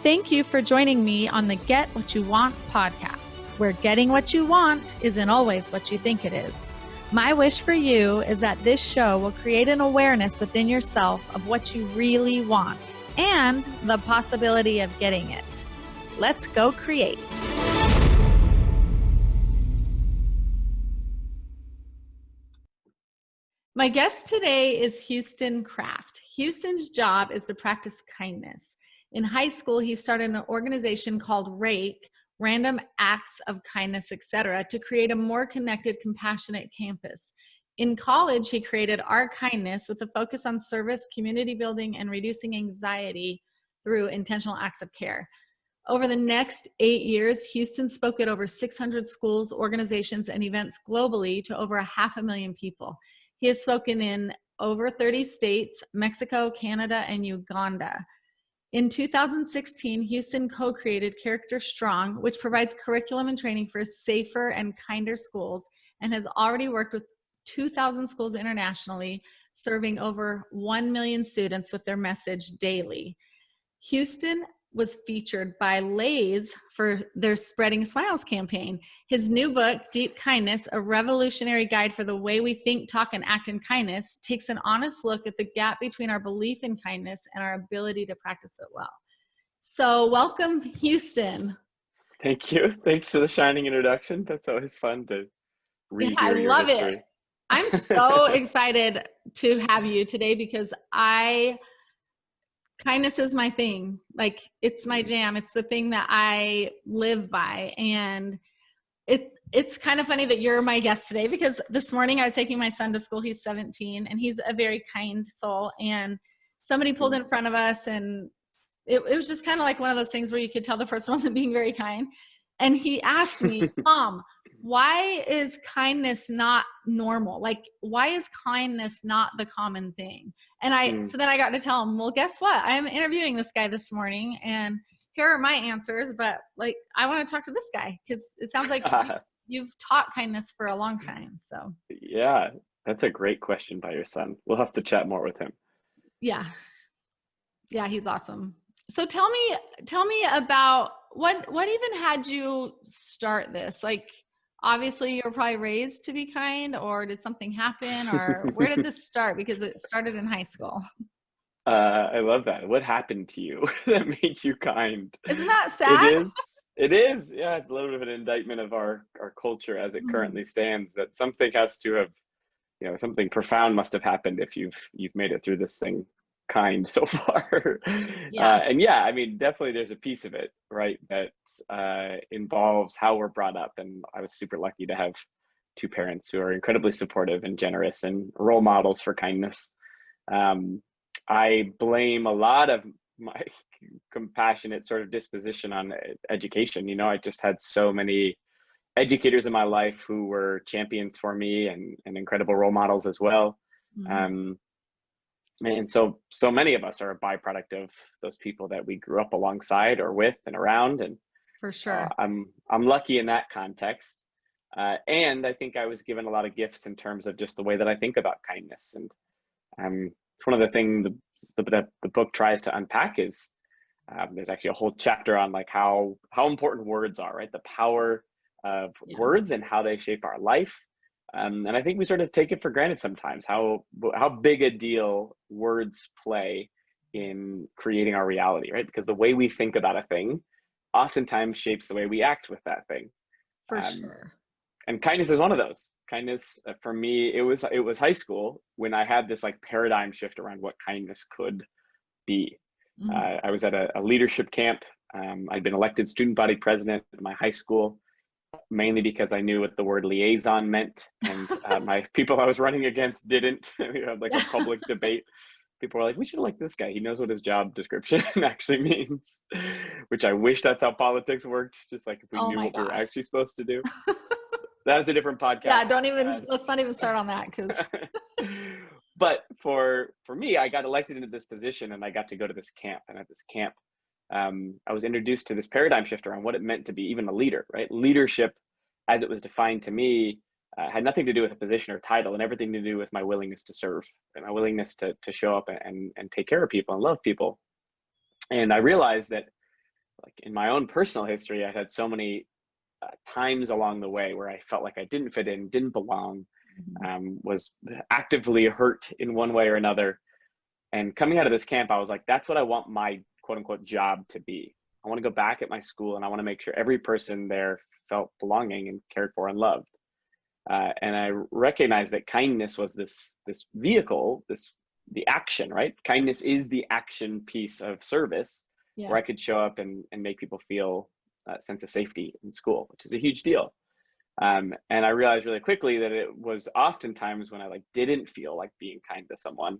Thank you for joining me on the Get What You Want podcast, where getting what you want isn't always what you think it is. My wish for you is that this show will create an awareness within yourself of what you really want and the possibility of getting it. Let's go create. My guest today is Houston Kraft. Houston's job is to practice kindness. In high school, he started an organization called RAKE, Random Acts of Kindness, etc., to create a more connected, compassionate campus. In college, he created Our Kindness with a focus on service, community building, and reducing anxiety through intentional acts of care. Over the next 8 years, Houston spoke at over 600 schools, organizations, and events globally to over 500,000 people. He has spoken in over 30 states, Mexico, Canada, and Uganda. In 2016, Houston co-created Character Strong, which provides curriculum and training for safer and kinder schools, and has already worked with 2,000 schools internationally, serving over 1 million students with their message daily. Houston was featured by Lay's for their Spreading Smiles campaign. His new book, Deep Kindness, A Revolutionary Guide for the Way We Think, Talk, and Act in Kindness, takes an honest look at the gap between our belief in kindness and our ability to practice it well. So welcome, Houston. Thank you. Thanks for the shining introduction. That's always fun to read your history. It. I'm so excited to have you today because kindness is my thing. Like, it's my jam. It's the thing that I live by. And it's kind of funny that you're my guest today because this morning I was taking my son to school. He's 17 and he's a very kind soul. And somebody pulled in front of us and it was just kind of like one of those things where you could tell the person wasn't being very kind. And he asked me, Mom, why is kindness not normal? Like, why is kindness not the common thing? And so then I got to tell him, well, guess what? I'm interviewing this guy this morning and here are my answers, but like, I want to talk to this guy because it sounds like you've taught kindness for a long time. So yeah, that's a great question by your son. We'll have to chat more with him. Yeah, he's awesome. So tell me about what even had you start this? Like, obviously you were probably raised to be kind, or did something happen, or where did this start? Because it started in high school. I love that. What happened to you that made you kind? Isn't that sad? It is. Yeah, it's a little bit of an indictment of our culture as it currently stands, that something has to have, something profound must have happened if you've made it through this thing kind so far. I mean, definitely there's a piece of it, right, that involves how we're brought up. And I was super lucky to have two parents who are incredibly supportive and generous and role models for kindness. I blame a lot of my compassionate sort of disposition on education. I just had so many educators in my life who were champions for me and incredible role models as well. And so many of us are a byproduct of those people that we grew up alongside or with and around. And for sure, I'm lucky in that context. And I think I was given a lot of gifts in terms of just the way that I think about kindness. And it's one of the things the book tries to unpack is there's actually a whole chapter on like how important words are, right? The power of words and how they shape our life. And I think we sort of take it for granted sometimes how big a deal words play in creating our reality, right? Because the way we think about a thing oftentimes shapes the way we act with that thing. For sure. And kindness is one of those. Kindness, for me, it was high school when I had this like paradigm shift around what kindness could be. I was at a leadership camp. I'd been elected student body president at my high school, mainly because I knew what the word liaison meant, and my people I was running against didn't. We had like a public debate. People were like, we should elect this guy. He knows what his job description actually means, which I wish that's how politics worked. Just like if we knew what we were actually supposed to do. That is a different podcast. Yeah, let's not even start on that because. But for me, I got elected into this position and I got to go to this camp. And at this camp, I was introduced to this paradigm shift around what it meant to be even a leader, right? Leadership, as it was defined to me, had nothing to do with a position or title and everything to do with my willingness to serve and my willingness to show up and take care of people and love people. And I realized that like in my own personal history, I had so many times along the way where I felt like I didn't fit in, didn't belong, was actively hurt in one way or another. And coming out of this camp, I was like, that's what I want my quote unquote job to be. I want to go back at my school and I want to make sure every person there felt belonging and cared for and loved. And I recognized that kindness was this vehicle, the action, right? Kindness is the action piece of service. Yes. Where I could show up and make people feel a sense of safety in school, which is a huge deal. And I realized really quickly that it was oftentimes when I like didn't feel like being kind to someone,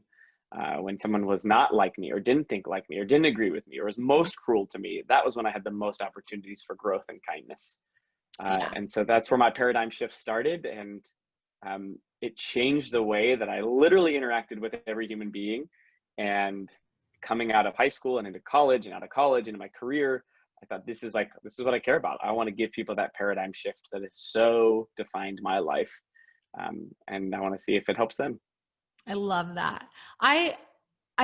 when someone was not like me or didn't think like me or didn't agree with me or was most cruel to me, that was when I had the most opportunities for growth and kindness. And so that's where my paradigm shift started. And it changed the way that I literally interacted with every human being. And coming out of high school and into college and out of college into my career, I thought, this is what I care about. I want to give people that paradigm shift that has so defined my life. And I want to see if it helps them. I love that. I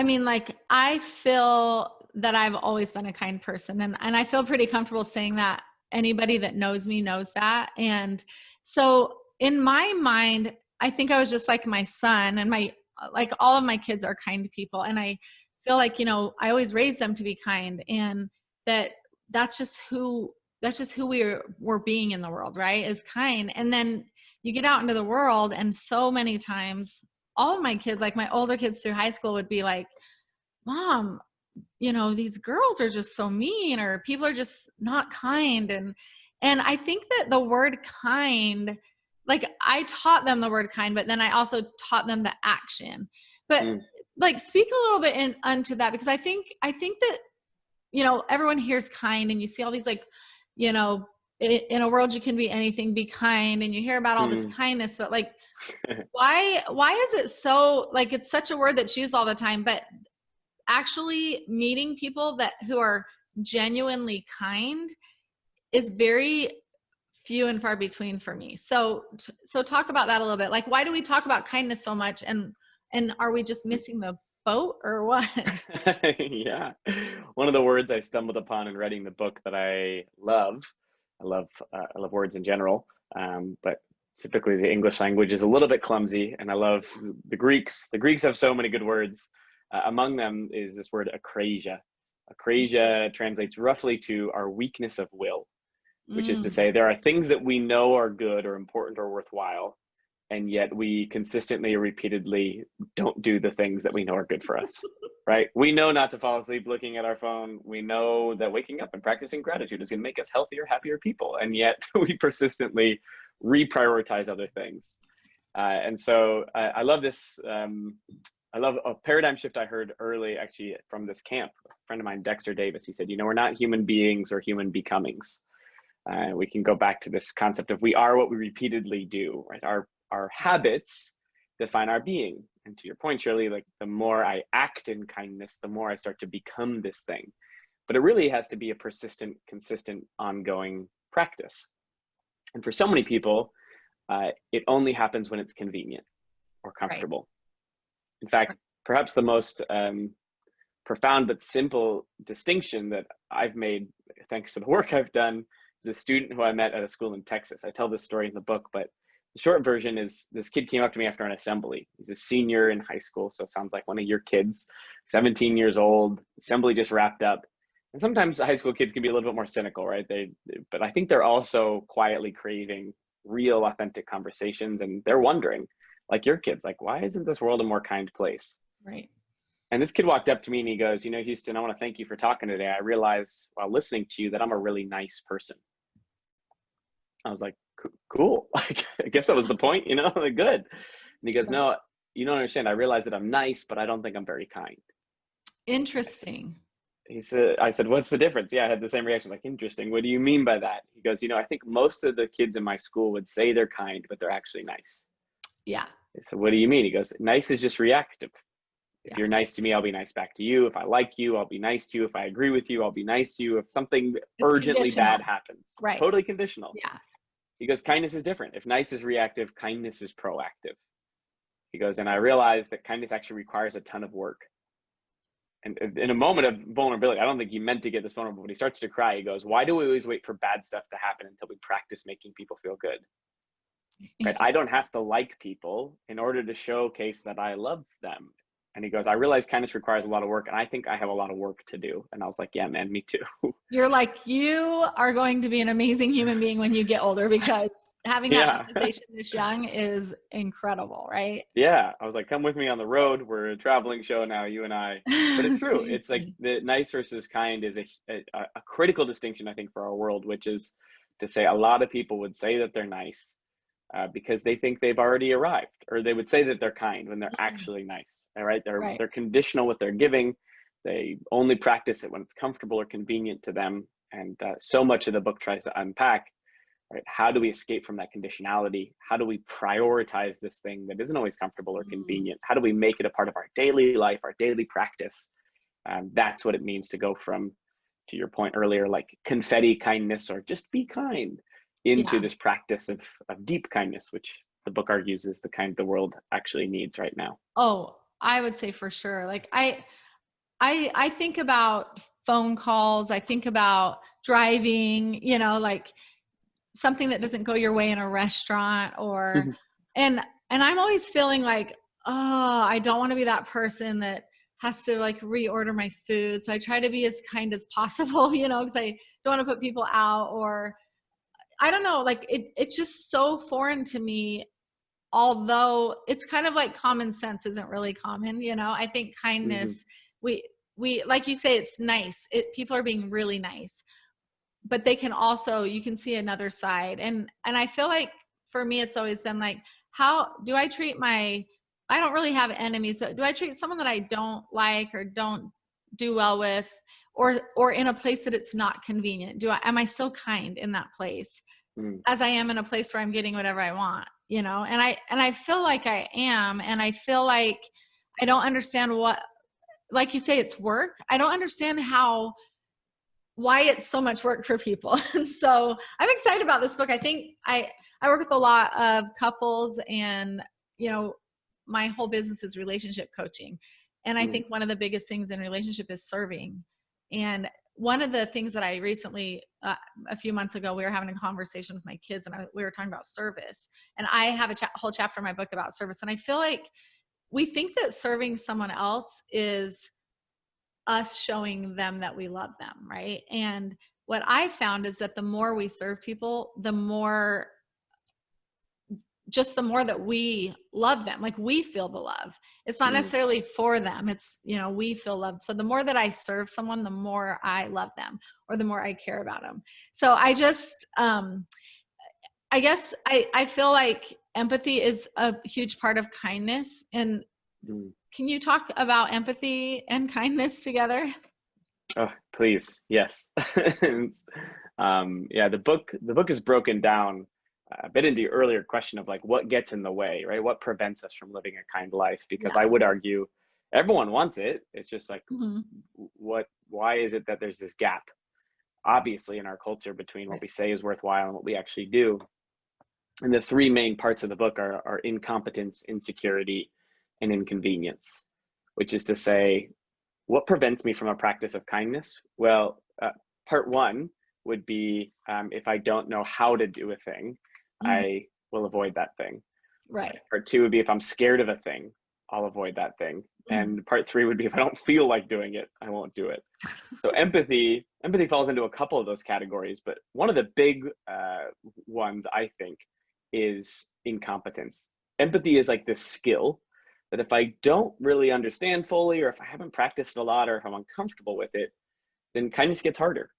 mean, like, I feel that I've always been a kind person, and I feel pretty comfortable saying that. Anybody that knows me knows that. And so in my mind, I think I was just like my son, and like all of my kids are kind people. And I feel like, you know, I always raised them to be kind, and that's just who we're being in the world, right? Is kind. And then you get out into the world, and so many times all of my kids, like my older kids through high school, would be like, Mom, you know, these girls are just so mean, or people are just not kind. And I think that the word kind, like, I taught them the word kind, but then I also taught them the action. But like, speak a little bit onto that, because I think that, you know, everyone hears kind, and you see all these, like, you know, in a world you can be anything, be kind, and you hear about all this kindness, but like, why is it so, like, it's such a word that's used all the time, but actually meeting people who are genuinely kind is very few and far between for me. So talk about that a little bit. Like, why do we talk about kindness so much, and are we just missing the boat, or what? Yeah. One of the words I stumbled upon in writing the book that I love words in general, but typically the English language is a little bit clumsy, and I love the Greeks. The Greeks have so many good words. Among them is this word akrasia. Akrasia translates roughly to our weakness of will, which is to say there are things that we know are good or important or worthwhile, and yet we consistently or repeatedly don't do the things that we know are good for us, right? We know not to fall asleep looking at our phone. We know that waking up and practicing gratitude is going to make us healthier, happier people, and yet we persistently reprioritize other things. And so I love this. I love a paradigm shift I heard early, actually, from this camp. A friend of mine, Dexter Davis, he said, you know, we're not human beings or human becomings. We can go back to this concept of we are what we repeatedly do, right? Our habits define our being. And to your point, Shirley, like, the more I act in kindness, the more I start to become this thing. But it really has to be a persistent, consistent, ongoing practice. And for so many people, it only happens when it's convenient or comfortable. Right. In fact, perhaps the most profound but simple distinction that I've made, thanks to the work I've done, is a student who I met at a school in Texas. I tell this story in the book, but the short version is this kid came up to me after an assembly. He's a senior in high school, so it sounds like one of your kids, 17 years old, assembly just wrapped up. And sometimes high school kids can be a little bit more cynical, right? But I think they're also quietly craving real, authentic conversations, and they're wondering, like your kids, like, why isn't this world a more kind place? Right. And this kid walked up to me and he goes, you know, Houston, I want to thank you for talking today. I realized while listening to you that I'm a really nice person. I was like, cool. Like, I guess that was the point, you know, like, good. And he goes, no, you don't understand. I realize that I'm nice, but I don't think I'm very kind. Interesting. I said, what's the difference? Yeah, I had the same reaction, like, interesting. What do you mean by that? He goes, you know, I think most of the kids in my school would say they're kind, but they're actually nice. Yeah. I said, what do you mean? He goes, nice is just reactive. If you're nice to me, I'll be nice back to you. If I like you, I'll be nice to you. If I agree with you, I'll be nice to you. If something urgently bad happens, right. Totally conditional. Yeah. He goes, kindness is different. If nice is reactive, kindness is proactive. He goes, and I realized that kindness actually requires a ton of work. and in a moment of vulnerability, I don't think he meant to get this vulnerable, but he starts to cry. He goes, why do we always wait for bad stuff to happen until we practice making people feel good? Right? I don't have to like people in order to showcase that I love them. And he goes, I realize kindness requires a lot of work, and I think I have a lot of work to do. And I was like, yeah, man, me too. You're like, you are going to be an amazing human being when you get older, because having that Yeah. realization this young is incredible, right? Yeah. I was like, come with me on the road. We're a traveling show now, you and I. But it's true. It's like Seriously. the nice versus kind is a critical distinction, I think, for our world, which is to say a lot of people would say that they're nice because they think they've already arrived, or they would say that they're kind when they're actually nice. All right. Right. They're conditional with their giving. They only practice it when it's comfortable or convenient to them. And so much of the book tries to unpack, right? How do we escape from that conditionality? How do we prioritize this thing that isn't always comfortable or convenient? How do we make it a part of our daily life, our daily practice? That's what it means to go from, to your point earlier, like confetti kindness or just be kind, into this practice of deep kindness, which the book argues is the kind the world actually needs right now. Oh, I would say for sure. Like I think about phone calls. I think about driving, like something that doesn't go your way in a restaurant, or, and I'm always feeling like, oh, I don't want to be that person that has to like reorder my food. So I try to be as kind as possible, because I don't want to put people out, or I don't know, like it's just so foreign to me, although it's kind of like common sense isn't really common. I think kindness, we, like you say, it's nice. People are being really nice, but they can also, you can see another side. And I feel like for me, it's always been like, how do I treat I don't really have enemies, but do I treat someone that I don't like or don't do well with, or in a place that it's not convenient? Am I still kind in that place as I am in a place where I'm getting whatever I want, and I feel like I am, and I feel like I don't understand like you say, it's work. I don't understand why it's so much work for people. And so I'm excited about this book. I think I work with a lot of couples, and, my whole business is relationship coaching. And I think one of the biggest things in relationship is serving. And one of the things that I recently, a few months ago, we were having a conversation with my kids, and we were talking about service. And I have a whole chapter in my book about service. And I feel like we think that serving someone else is us showing them that we love them, right? And what I found is that the more we serve people, the more that we love them. Like, we feel the love. It's not necessarily for them. It's, we feel loved. So the more that I serve someone, the more I love them, or the more I care about them. So I just, I guess I feel like empathy is a huge part of kindness. And can you talk about empathy and kindness together? Oh, please. Yes. Yeah, the book is broken down a bit into your earlier question of like what gets in the way, right? What prevents us from living a kind life? Because I would argue everyone wants it. It's just like, why is it that there's this gap, obviously, in our culture between what we say is worthwhile and what we actually do? And the three main parts of the book are incompetence, insecurity, and inconvenience, which is to say, what prevents me from a practice of kindness? Well, part one would be if I don't know how to do a thing, I will avoid that thing. Right. Part two would be if I'm scared of a thing, I'll avoid that thing. And part three would be if I don't feel like doing it, I won't do it. So empathy falls into a couple of those categories, but one of the big ones, I think, is incompetence. Empathy is like this skill that if I don't really understand fully, or if I haven't practiced a lot, or if I'm uncomfortable with it, then kindness gets harder.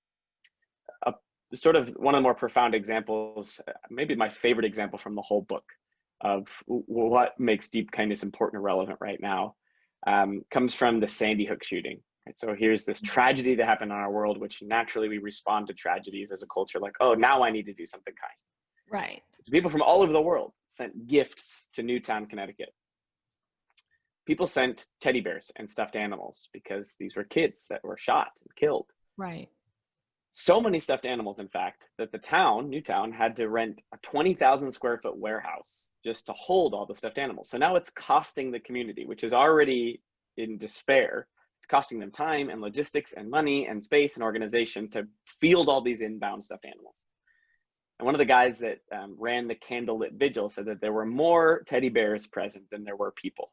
Sort of one of the more profound examples, maybe my favorite example from the whole book of what makes deep kindness important or relevant right now, comes from the Sandy Hook shooting. Right? So here's this tragedy that happened in our world, which naturally we respond to tragedies as a culture like, oh, now I need to do something kind. Right. So people from all over the world sent gifts to Newtown, Connecticut. People sent teddy bears and stuffed animals because these were kids that were shot and killed. Right. So many stuffed animals, in fact, that the town, Newtown, had to rent a 20,000 square foot warehouse just to hold all the stuffed animals. So now it's costing the community, which is already in despair, It's costing them time and logistics and money and space and organization to field all these inbound stuffed animals. And one of the guys that ran the candlelit vigil said that there were more teddy bears present than there were people.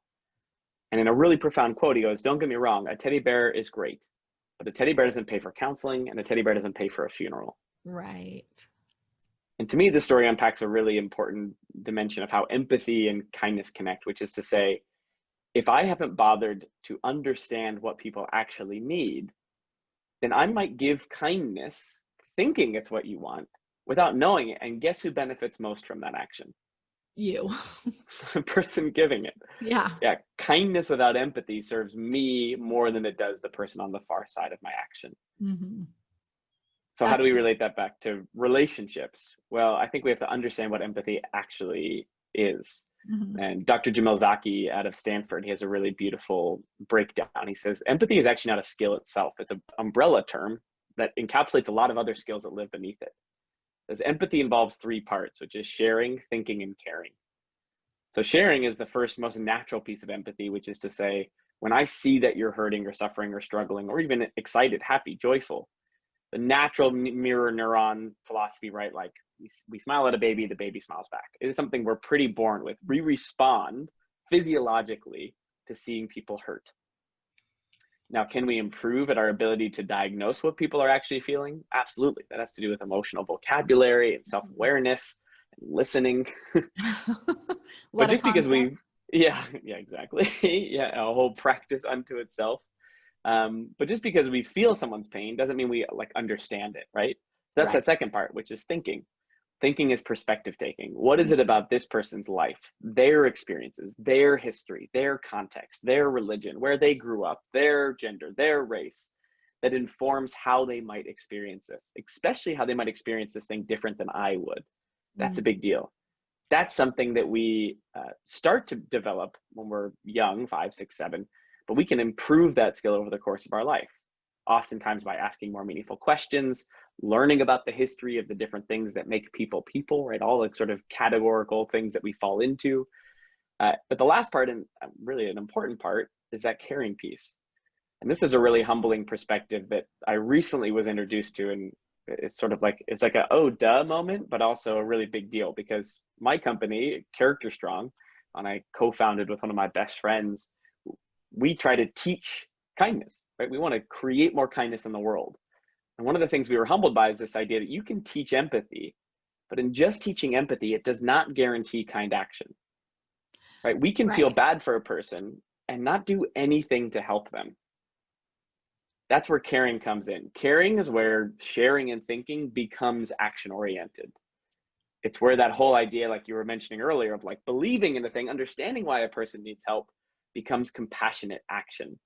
And in a really profound quote, he goes, "Don't get me wrong, a teddy bear is great, but a teddy bear doesn't pay for counseling and a teddy bear doesn't pay for a funeral." Right. And to me, this story unpacks a really important dimension of how empathy and kindness connect, which is to say, if I haven't bothered to understand what people actually need, then I might give kindness thinking it's what you want without knowing it. And guess who benefits most from that action? You. The person giving it. Yeah. Yeah, kindness without empathy serves me more than it does the person on the far side of my action. Mm-hmm. So how do we relate that back to relationships? Well, I think we have to understand what empathy actually is. Mm-hmm. And Dr. Jamil Zaki out of Stanford, he has a really beautiful breakdown. He says, empathy is actually not a skill itself. It's an umbrella term that encapsulates a lot of other skills that live beneath it. As empathy involves three parts, which is sharing, thinking, and caring. So sharing is the first most natural piece of empathy, which is to say, when I see that you're hurting or suffering or struggling or even excited, happy, joyful, the natural mirror neuron philosophy, right? Like we smile at a baby, the baby smiles back. It is something we're pretty born with. We respond physiologically to seeing people hurt. Now, can we improve at our ability to diagnose what people are actually feeling? Absolutely. That has to do with emotional vocabulary and self-awareness and listening. But just because yeah, exactly. Yeah, a whole practice unto itself. But just because we feel someone's pain doesn't mean we like understand it, right? So that's that second part, which is thinking. Thinking is perspective taking. What is it about this person's life, their experiences, their history, their context, their religion, where they grew up, their gender, their race, that informs how they might experience this, especially how they might experience this thing different than I would. That's a big deal. That's something that we start to develop when we're young, 5, 6, 7, but we can improve that skill over the course of our life. Oftentimes by asking more meaningful questions, learning about the history of the different things that make people people, right? All the sort of categorical things that we fall into. But the last part, and really an important part, is that caring piece. And this is a really humbling perspective that I recently was introduced to, and it's sort of like, it's like a oh duh moment, but also a really big deal because my company, Character Strong, and I co-founded with one of my best friends, we try to teach kindness, right? We want to create more kindness in the world. And one of the things we were humbled by is this idea that you can teach empathy, but in just teaching empathy, it does not guarantee kind action, right? We can feel bad for a person and not do anything to help them. That's where caring comes in. Caring is where sharing and thinking becomes action oriented. It's where that whole idea, like you were mentioning earlier, of like believing in the thing, understanding why a person needs help, becomes compassionate action.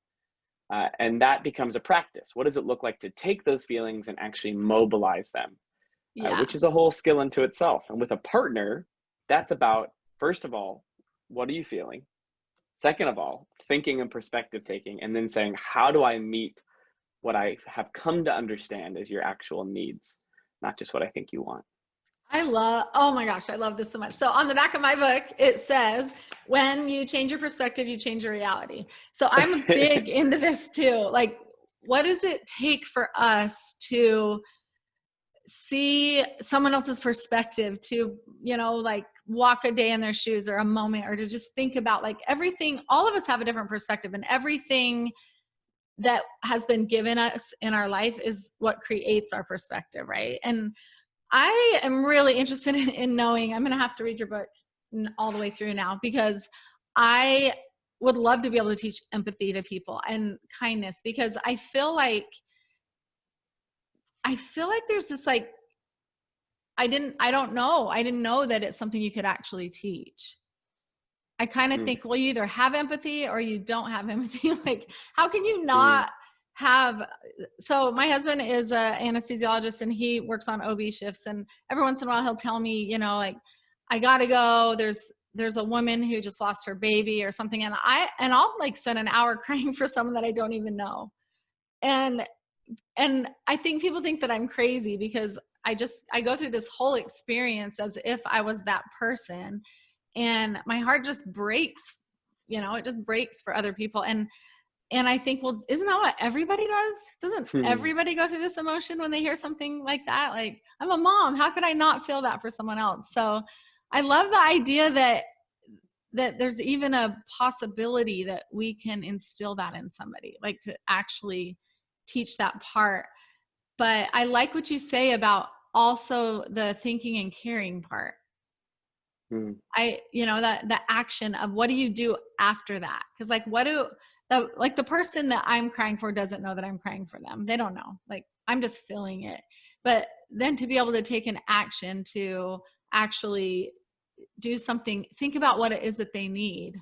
And that becomes a practice. What does it look like to take those feelings and actually mobilize them? Which is a whole skill unto itself. And with a partner, that's about, first of all, what are you feeling? Second of all, thinking and perspective taking, and then saying, how do I meet what I have come to understand as your actual needs, not just what I think you want. Oh my gosh, I love this so much. So on the back of my book, it says, when you change your perspective, you change your reality. So I'm big into this too. Like, what does it take for us to see someone else's perspective, to, you know, like walk a day in their shoes or a moment, or to just think about like everything? All of us have a different perspective, and everything that has been given us in our life is what creates our perspective, right? And I am really interested in knowing, I'm going to have to read your book all the way through now, because I would love to be able to teach empathy to people and kindness, because I feel like there's this like, I didn't know that it's something you could actually teach. I kind of think, well, you either have empathy or you don't have empathy. Like, how can you not have? So my husband is an anesthesiologist and he works on OB shifts. And every once in a while he'll tell me, you know, like, I gotta go. There's a woman who just lost her baby or something. And I'll like spend an hour crying for someone that I don't even know. And I think people think that I'm crazy because I go through this whole experience as if I was that person. And my heart just breaks, you know, it just breaks for other people. And And I think, well, isn't that what everybody does? Doesn't Hmm. everybody go through this emotion when they hear something like that? Like, I'm a mom. How could I not feel that for someone else? So I love the idea that there's even a possibility that we can instill that in somebody, like to actually teach that part. But I like what you say about also the thinking and caring part. Hmm. That the action of what do you do after that? Because like, the person that I'm crying for doesn't know that I'm crying for them. They don't know. Like, I'm just feeling it. But then to be able to take an action to actually do something, think about what it is that they need,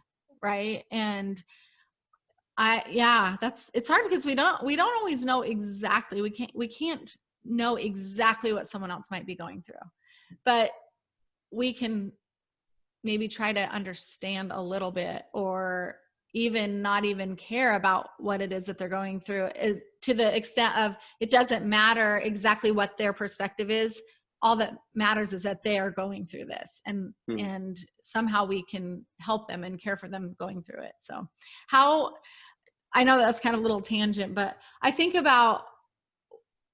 right? And it's hard because we don't always know exactly. We can't know exactly what someone else might be going through, but we can maybe try to understand a little bit, or even not even care about what it is that they're going through, is to the extent of it doesn't matter exactly what their perspective is. All that matters is that they are going through this, and Hmm. somehow we can help them and care for them going through it. So how I know that's kind of a little tangent, but I think about,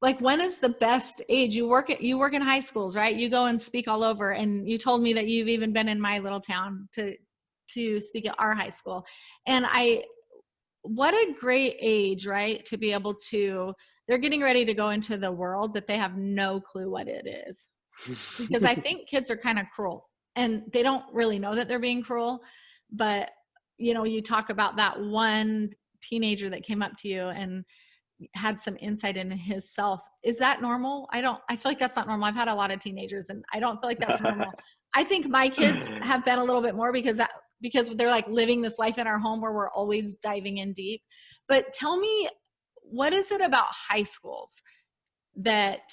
like, when is the best age? You work in high schools, right? You go and speak all over, and you told me that you've even been in my little town to speak at our high school. And what a great age, right? To be able to, they're getting ready to go into the world that they have no clue what it is. Because I think kids are kind of cruel, and they don't really know that they're being cruel. But you talk about that one teenager that came up to you and had some insight into his self. Is that normal? I feel like that's not normal. I've had a lot of teenagers, and I don't feel like that's normal. I think my kids have been a little bit more because they're like living this life in our home where we're always diving in deep. But tell me, what is it about high schools that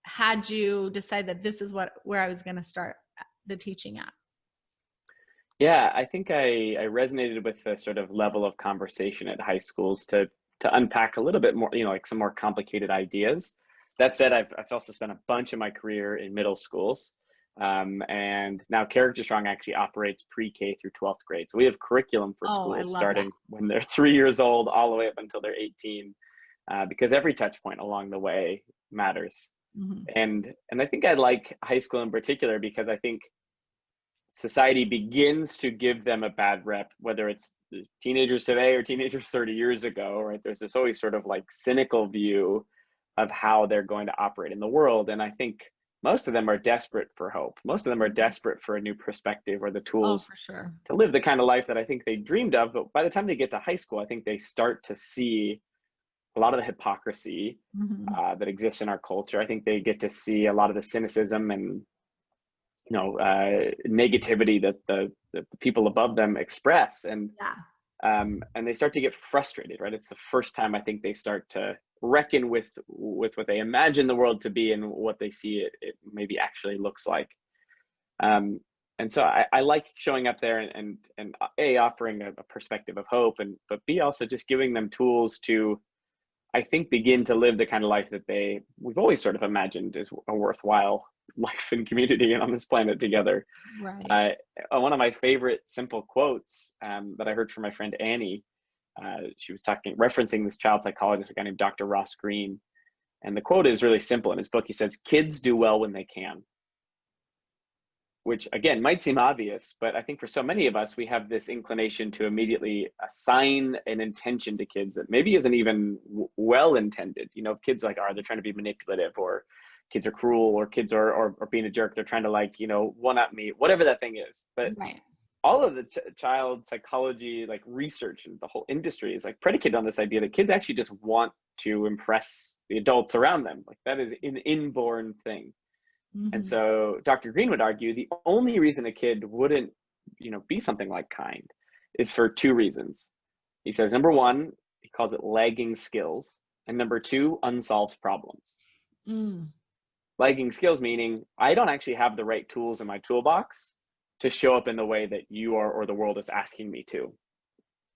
had you decide that this is where I was going to start the teaching at? Yeah, I think I resonated with the sort of level of conversation at high schools to unpack a little bit more, like some more complicated ideas. That said, I've also spent a bunch of my career in middle schools. And now Character Strong actually operates pre-K through 12th grade. So we have curriculum for Oh, I schools love that. starting when they're 3 years old all the way up until they're 18, because every touch point along the way matters. Mm-hmm. And I think I like high school in particular because I think society begins to give them a bad rep, whether it's the teenagers today or teenagers 30 years ago, right? There's this always sort of like cynical view of how they're going to operate in the world. And I think most of them are desperate for hope. Most of them are desperate for a new perspective or the Oh, tools for sure. to live the kind of life that I think they dreamed of. But by the time they get to high school, I think they start to see a lot of the hypocrisy Mm-hmm. that exists in our culture. I think they get to see a lot of the cynicism and negativity that the people above them express, Yeah. and they start to get frustrated. Right, it's the first time I think they start to reckon with what they imagine the world to be and what they see it maybe actually looks like. Um, and so I like showing up there and A, offering a perspective of hope, and but B, also just giving them tools to, I think, begin to live the kind of life that we've always sort of imagined is a worthwhile life in community and on this planet together. Right. Uh, One of my favorite simple quotes that I heard from my friend Annie, she was referencing this child psychologist, a guy named Dr. Ross Greene. And the quote is really simple. In his book, he says, "Kids do well when they can," which again might seem obvious, but I think for so many of us, we have this inclination to immediately assign an intention to kids that maybe isn't even well intended. Kids like, they're trying to be manipulative, or kids are cruel, or kids are being a jerk. They're trying to one up me, whatever that thing is. But Right. all of the child psychology research and the whole industry is predicated on this idea that kids actually just want to impress the adults around them. That is an inborn thing. And Mm-hmm. so Dr. Green would argue the only reason a kid wouldn't, be something like kind is for two reasons. He says, number one, he calls it lagging skills, and number two, unsolved problems. Mm. Lagging skills meaning I don't actually have the right tools in my toolbox to show up in the way that you are or the world is asking me to.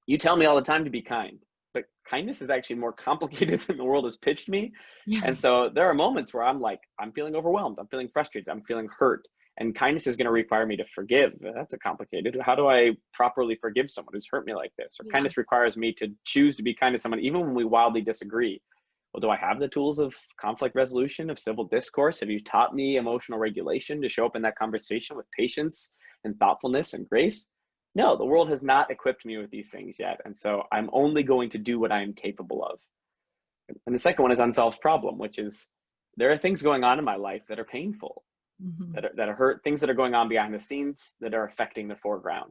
You tell me all the time to be kind, but kindness is actually more complicated than the world has pitched me. And Yes. so there are moments where I'm feeling overwhelmed, I'm feeling frustrated, I'm feeling hurt. And kindness is going to require me to forgive. That's a complicated. How do I properly forgive someone who's hurt me like this? Or kindness requires me to choose to be kind to someone, even when we wildly disagree. Well, do I have the tools of conflict resolution, of civil discourse? Have you taught me emotional regulation to show up in that conversation with patience and thoughtfulness and grace? No, the world has not equipped me with these things yet. And so I'm only going to do what I am capable of. And the second one is unsolved problem, which is there are things going on in my life that are painful, that are hurt, things that are going on behind the scenes that are affecting the foreground.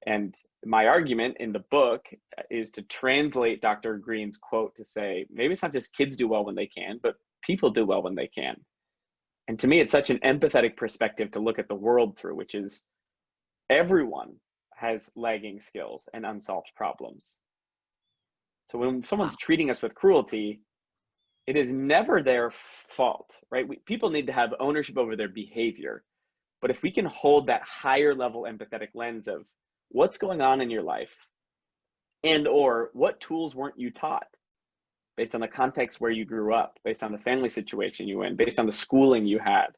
And my argument in the book is to translate Dr. Green's quote to say, maybe it's not just kids do well when they can, but people do well when they can. And to me, it's such an empathetic perspective to look at the world through, which is everyone has lagging skills and unsolved problems. So when someone's treating us with cruelty, it is never their fault, right? People need to have ownership over their behavior. But if we can hold that higher level empathetic lens of what's going on in your life, and or what tools weren't you taught based on the context where you grew up, based on the family situation you were in, based on the schooling you had,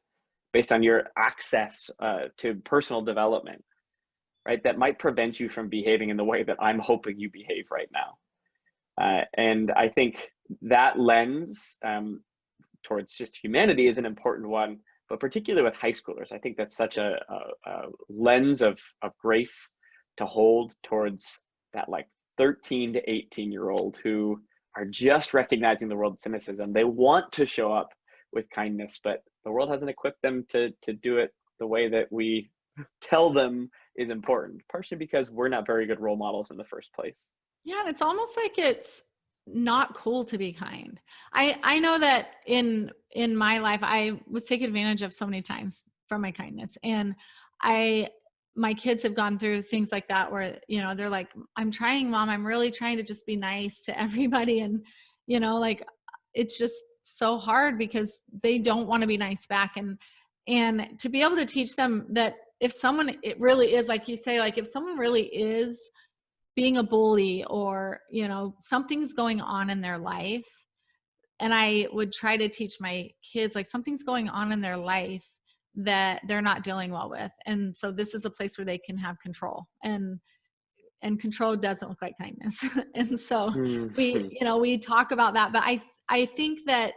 based on your access to personal development, right? That might prevent you from behaving in the way that I'm hoping you behave right now. And I think that lens towards just humanity is an important one, but particularly with high schoolers, I think that's such a lens of grace to hold towards that like 13 to 18-year-old who are just recognizing the world's cynicism. They want to show up with kindness, but the world hasn't equipped them to do it the way that we tell them is important, partially because we're not very good role models in the first place. Yeah, and it's almost like it's not cool to be kind. I know that in my life, I was taken advantage of so many times from my kindness. And my kids have gone through things like that where, they're like, I'm trying, Mom, I'm really trying to just be nice to everybody. And, like, it's just so hard because they don't want to be nice back. And to be able to teach them that if someone, it really is, like you say, like if someone really is being a bully or, something's going on in their life. And I would try to teach my kids, like something's going on in their life that they're not dealing well with. And so this is a place where they can have control, and control doesn't look like kindness. And so we talk about that, but I think that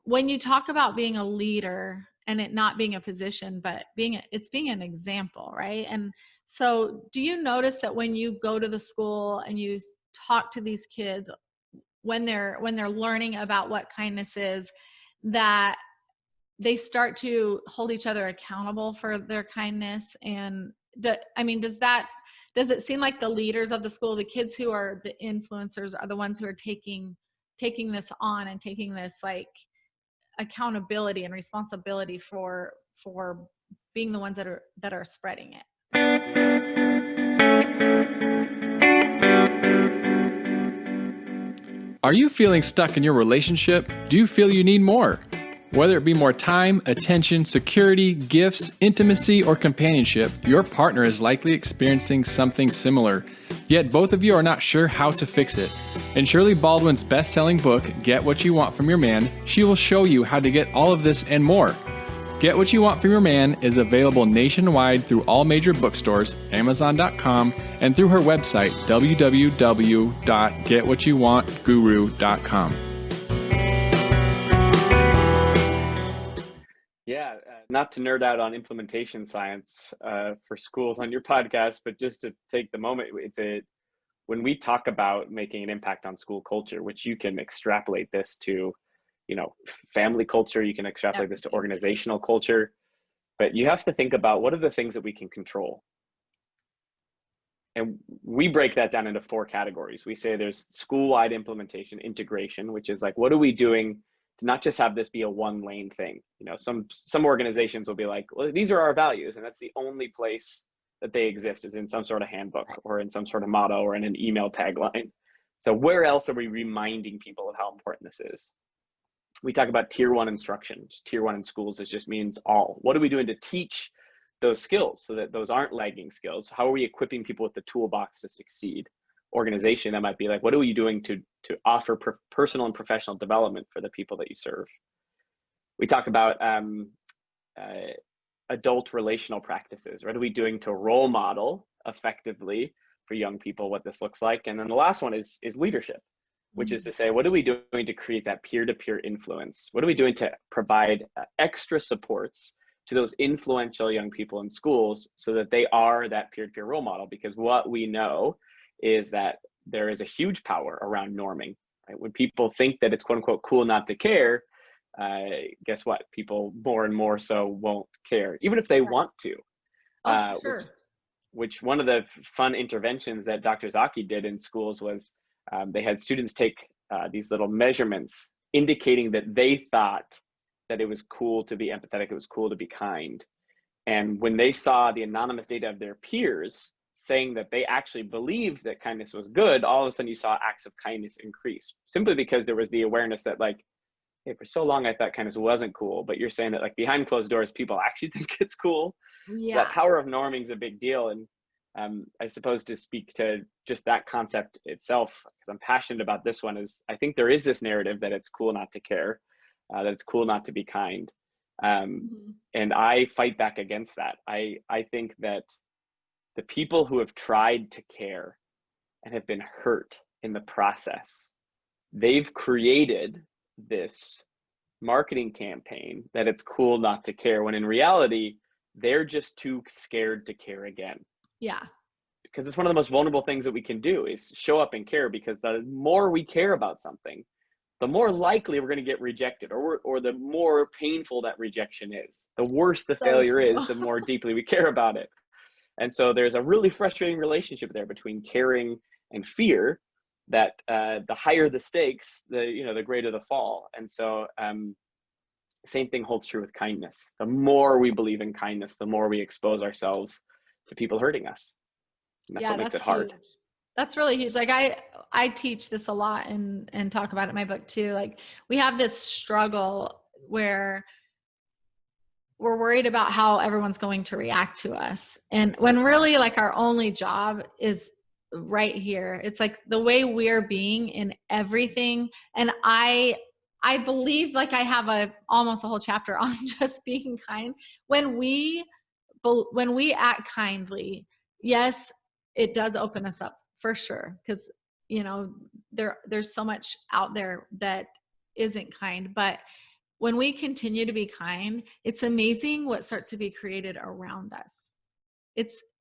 when you talk about being a leader and it not being a position, but it's being an example, right? And so do you notice that when you go to the school and you talk to these kids, when they're learning about what kindness is, that they start to hold each other accountable for their kindness? And does it seem like the leaders of the school, the kids who are the influencers, are the ones who are taking this on and taking this like accountability and responsibility for being the ones that are spreading it? Are you feeling stuck in your relationship? Do you feel you need more? Whether it be more time, attention, security, gifts, intimacy, or companionship, your partner is likely experiencing something similar. Yet both of you are not sure how to fix it. In Shirley Baldwin's best-selling book, Get What You Want From Your Man, she will show you how to get all of this and more. Get What You Want From Your Man is available nationwide through all major bookstores, Amazon.com, and through her website, www.getwhatyouwantguru.com. Yeah, not to nerd out on implementation science for schools on your podcast, but just to take the moment, when we talk about making an impact on school culture, which you can extrapolate this to, family culture, you can extrapolate this to organizational culture, but you have to think about what are the things that we can control. And we break that down into 4 categories. We say there's school-wide implementation, integration, which is like, what are we doing to not just have this be a one-lane thing? Some organizations will be like, well, these are our values, and that's the only place that they exist is in some sort of handbook or in some sort of motto or in an email tagline. So where else are we reminding people of how important this is? We talk about tier 1 instruction. Tier 1 in schools, this just means all. What are we doing to teach those skills so that those aren't lagging skills? How are we equipping people with the toolbox to succeed? Organization, that might be like, what are you doing to offer personal and professional development for the people that you serve? We talk about adult relational practices? What are we doing to role model effectively for young people what this looks like? And then the last one is leadership, which is to say, what are we doing to create that peer-to-peer influence? What are we doing to provide extra supports to those influential young people in schools so that they are that peer-to-peer role model? Because what we know is that there is a huge power around norming, right? When people think that it's quote unquote cool not to care, guess what? People more and more so won't care, even if they want to. Oh, for sure. Which one of the fun interventions that Dr. Zaki did in schools was they had students take these little measurements indicating that they thought that it was cool to be empathetic, it was cool to be kind. And when they saw the anonymous data of their peers saying that they actually believed that kindness was good, all of a sudden you saw acts of kindness increase, simply because there was the awareness that, like, hey, for so long I thought kindness wasn't cool, but you're saying that, like, behind closed doors, people actually think it's cool. Yeah. So that power of norming is a big deal. And I suppose to speak to just that concept itself, because I'm passionate about this one, is I think there is this narrative that it's cool not to care, that it's cool not to be kind. And I fight back against that. I think that the people who have tried to care and have been hurt in the process, they've created this marketing campaign that it's cool not to care, when in reality, they're just too scared to care again. Yeah. Because it's one of the most vulnerable things that we can do is show up and care, because the more we care about something, the more likely we're going to get rejected, or the more painful that rejection is. The worse the failure is, the more deeply we care about it. And so there's a really frustrating relationship there between caring and fear, that the higher the stakes, the greater the fall. And so same thing holds true with kindness. The more we believe in kindness, the more we expose ourselves to people hurting us. And that's what makes it hard. Huge. That's really huge. Like I teach this a lot and talk about it in my book too. Like, we have this struggle where we're worried about how everyone's going to react to us. And when really, like, our only job is right here. It's like the way we're being in everything. And I believe, like, I have almost a whole chapter on just being kind. When we act kindly, yes, it does open us up for sure. Because, there's so much out there that isn't kind, but when we continue to be kind, it's amazing what starts to be created around us.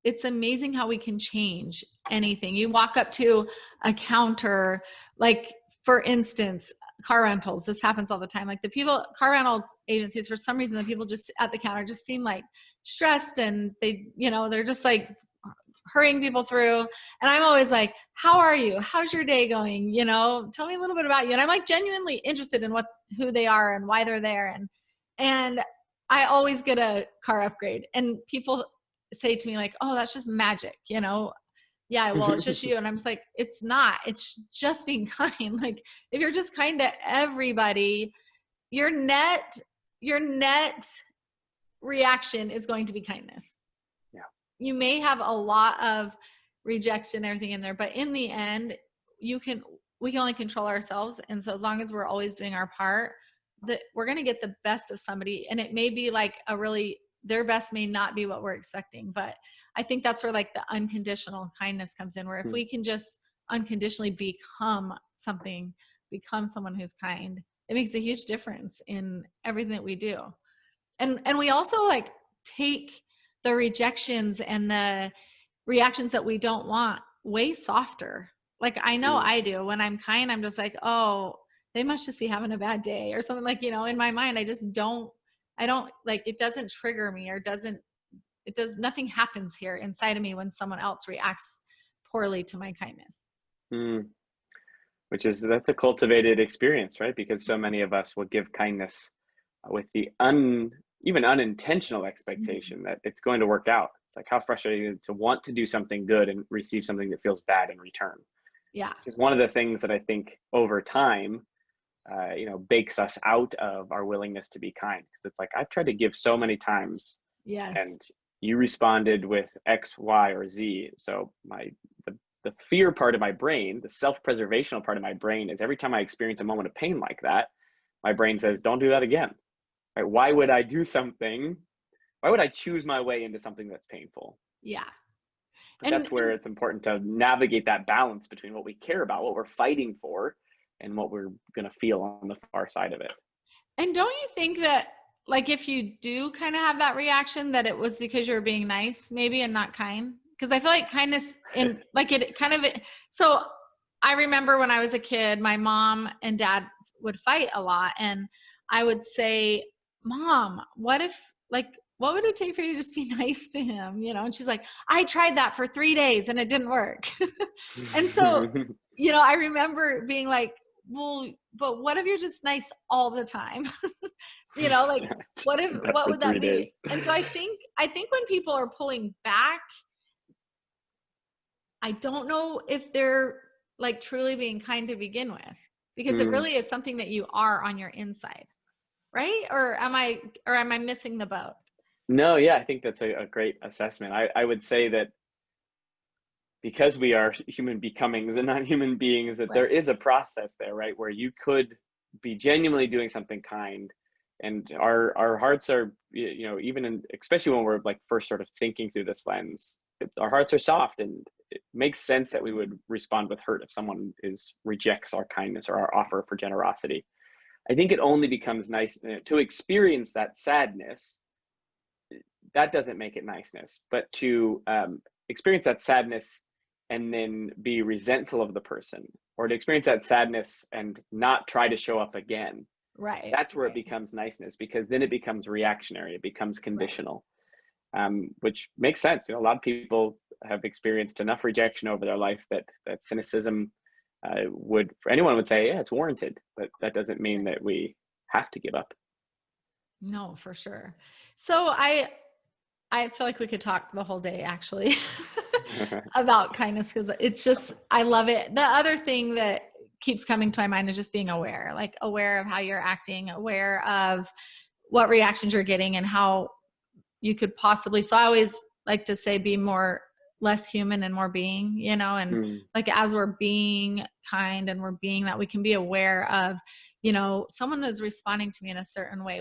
It's amazing how we can change anything. You walk up to a counter, like, for instance, car rentals. This happens all the time. Like, car rentals agencies, for some reason, the people just at the counter just seem like stressed, and they're just like hurrying people through. And I'm always like, how are you? How's your day going? Tell me a little bit about you. And I'm like genuinely interested in who they are and why they're there. And I always get a car upgrade, and people say to me like, oh, that's just magic. Yeah, well, it's just you. And I'm just like, it's not, it's just being kind. Like, if you're just kind to everybody, your net reaction is going to be kindness. You may have a lot of rejection and everything in there, but in the end, we can only control ourselves. And so as long as we're always doing our part, we're going to get the best of somebody. And it may be like their best may not be what we're expecting, but I think that's where, like, the unconditional kindness comes in, where if we can just unconditionally become someone who's kind, it makes a huge difference in everything that we do. And we also, like, take the rejections and the reactions that we don't want way softer. Like, I know I do. When I'm kind, I'm just like, oh, they must just be having a bad day or something. Like, in my mind, I don't like, it doesn't trigger me, or nothing happens here inside of me when someone else reacts poorly to my kindness. That's a cultivated experience, right? Because so many of us will give kindness with the even unintentional expectation that it's going to work out. It's like, how frustrating it is to want to do something good and receive something that feels bad in return. Yeah. Which is one of the things that I think over time, bakes us out of our willingness to be kind. Because it's like, I've tried to give so many times. Yes. And you responded with X, Y, or Z. So the fear part of my brain, the self-preservational part of my brain, is every time I experience a moment of pain like that, my brain says, don't do that again. Right? Why would I do something I choose my way into something that's painful? Yeah. But that's where it's important to navigate that balance between what we care about, what we're fighting for, and what we're going to feel on the far side of it. And don't you think that, like, if you do kind of have that reaction, that it was because you were being nice maybe and not kind? Because I feel like kindness in like it kind of, so I remember when I was a kid, my mom and dad would fight a lot, and I would say, Mom, what would it take for you to just be nice to him? You know? And she's like, I tried that for 3 days and it didn't work. And so, I remember being like, well, but what if you're just nice all the time? Like, what for would that 3 be? days. And so I think when people are pulling back, I don't know if they're like truly being kind to begin with, because it really is something that you are on your inside, right? Or am I missing the boat? No, yeah, I think that's a great assessment. I would say that because we are human becomings and not human beings, that there is a process there, right? Where you could be genuinely doing something kind, and our hearts are, especially when we're like first sort of thinking through this lens, our hearts are soft, and it makes sense that we would respond with hurt if someone rejects our kindness or our offer for generosity. I think it only becomes nice to experience that sadness. That doesn't make it niceness, but to experience that sadness and then be resentful of the person, or to experience that sadness and not try to show up again. Right. That's where it becomes niceness, because then it becomes reactionary. It becomes conditional, which makes sense. A lot of people have experienced enough rejection over their life that cynicism anyone would say, yeah, it's warranted, but that doesn't mean that we have to give up. No, for sure. So I feel like we could talk the whole day actually about kindness, because it's just, I love it. The other thing that keeps coming to my mind is just being aware of how you're acting, aware of what reactions you're getting and how you could possibly, so I always like to say, be less human and more being, and like, as we're being kind and we're being that, we can be aware of, someone is responding to me in a certain way.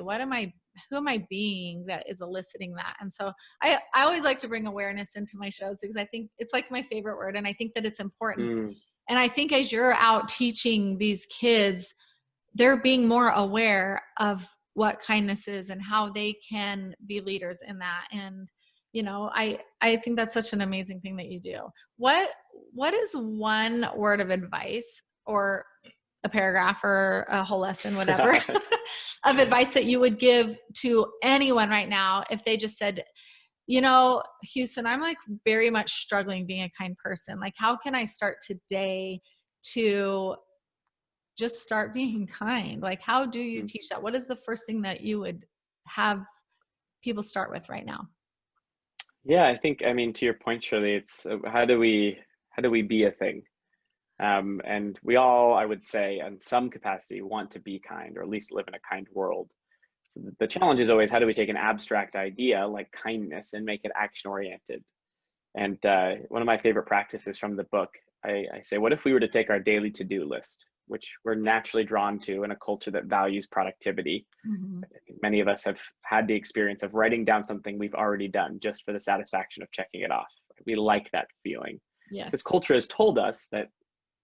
Who am I being that is eliciting that? And so I always like to bring awareness into my shows, because I think it's like my favorite word. And I think that it's important. And I think as you're out teaching these kids, they're being more aware of what kindness is and how they can be leaders in that. And, I think that's such an amazing thing that you do. What is one word of advice, or a paragraph, or a whole lesson, whatever, of advice that you would give to anyone right now if they just said, Houston, I'm like very much struggling being a kind person. Like, how can I start today to just start being kind? Like, how do you teach that? What is the first thing that you would have people start with right now? Yeah, I think, to your point, Shirley, it's how do we be a thing? And we all, I would say, in some capacity, want to be kind, or at least live in a kind world. So the challenge is always, how do we take an abstract idea like kindness and make it action oriented? And one of my favorite practices from the book, I say, what if we were to take our daily to-do list, which we're naturally drawn to in a culture that values productivity. I think many of us have had the experience of writing down something we've already done just for the satisfaction of checking it off. We like that feeling. Yes. This culture has told us that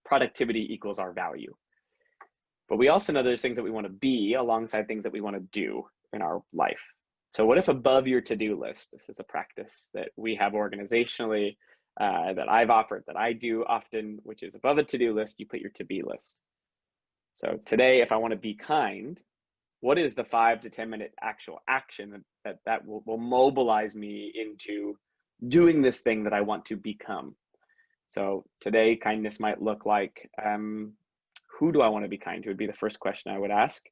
productivity equals our value. But we also know there's things that we want to be alongside things that we want to do in our life. So what if above your to-do list, this is a practice that we have organizationally, that I've offered, that I do often, which is above a to-do list, you put your to-be list. So today, if I want to be kind, what is the 5 to 10 minute actual action that will mobilize me into doing this thing that I want to become? So today, kindness might look like, who do I want to be kind to? Would be the first question I would ask.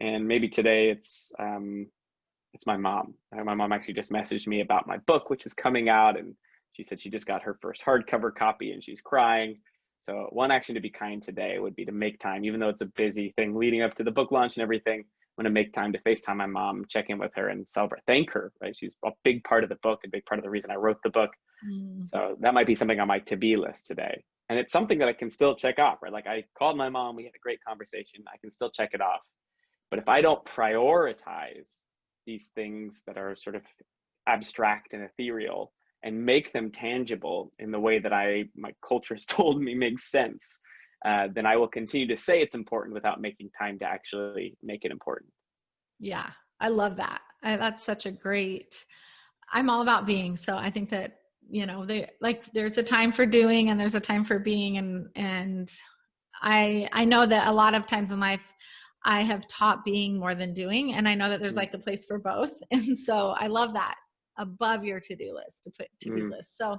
And maybe today it's my mom. My mom actually just messaged me about my book, which is coming out, and she said she just got her first hardcover copy and she's crying. So one action to be kind today would be to make time, even though it's a busy thing leading up to the book launch and everything. I'm going to make time to FaceTime my mom, check in with her, and celebrate, thank her, right? She's a big part of the book, a big part of the reason I wrote the book. So that might be something on my to-be list today. And it's something that I can still check off, right? Like, I called my mom, we had a great conversation, I can still check it off. But if I don't prioritize these things that are sort of abstract and ethereal and make them tangible in the way that my culture has told me makes sense, then I will continue to say it's important without making time to actually make it important. Yeah, I love that. That's such a great, I'm all about being. So I think that, there's a time for doing and there's a time for being. And I know that a lot of times in life, I have taught being more than doing. And I know that there's like a place for both. And so I love that above your to-do list, to put to-do list. So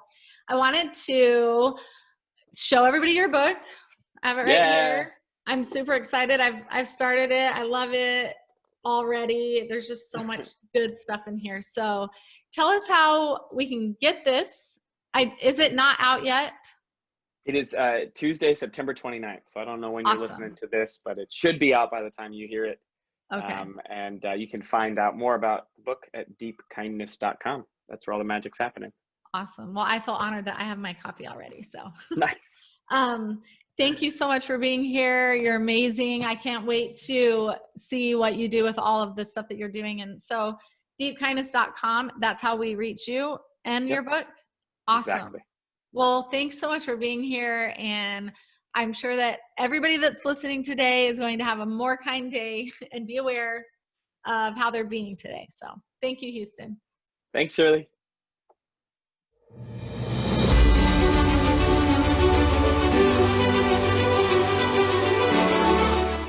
I wanted to show everybody your book. I have it right here. I'm super excited. I've started it. I love it already. There's just so much good stuff in here. So tell us how we can get this. Is it not out yet? It is Tuesday, September 29th. So I don't know when you're listening to this, but it should be out by the time you hear it. Okay. And you can find out more about the book at deepkindness.com. That's where all the magic's happening. Awesome. Well, I feel honored that I have my copy already. So nice. Thank you so much for being here. You're amazing. I can't wait to see what you do with all of the stuff that you're doing. And so deepkindness.com, that's how we reach you and your book. Awesome. Exactly. Well, thanks so much for being here. And I'm sure that everybody that's listening today is going to have a more kind day and be aware of how they're being today. So thank you, Houston. Thanks, Shirley.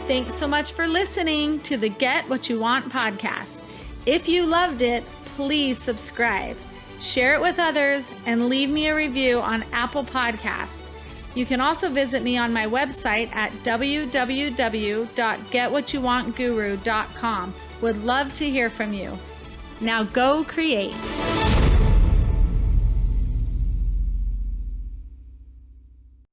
Thanks so much for listening to the Get What You Want podcast. If you loved it, please subscribe, share it with others, and leave me a review on Apple Podcasts. You can also visit me on my website at www.getwhatyouwantguru.com. Would love to hear from you. Now go create.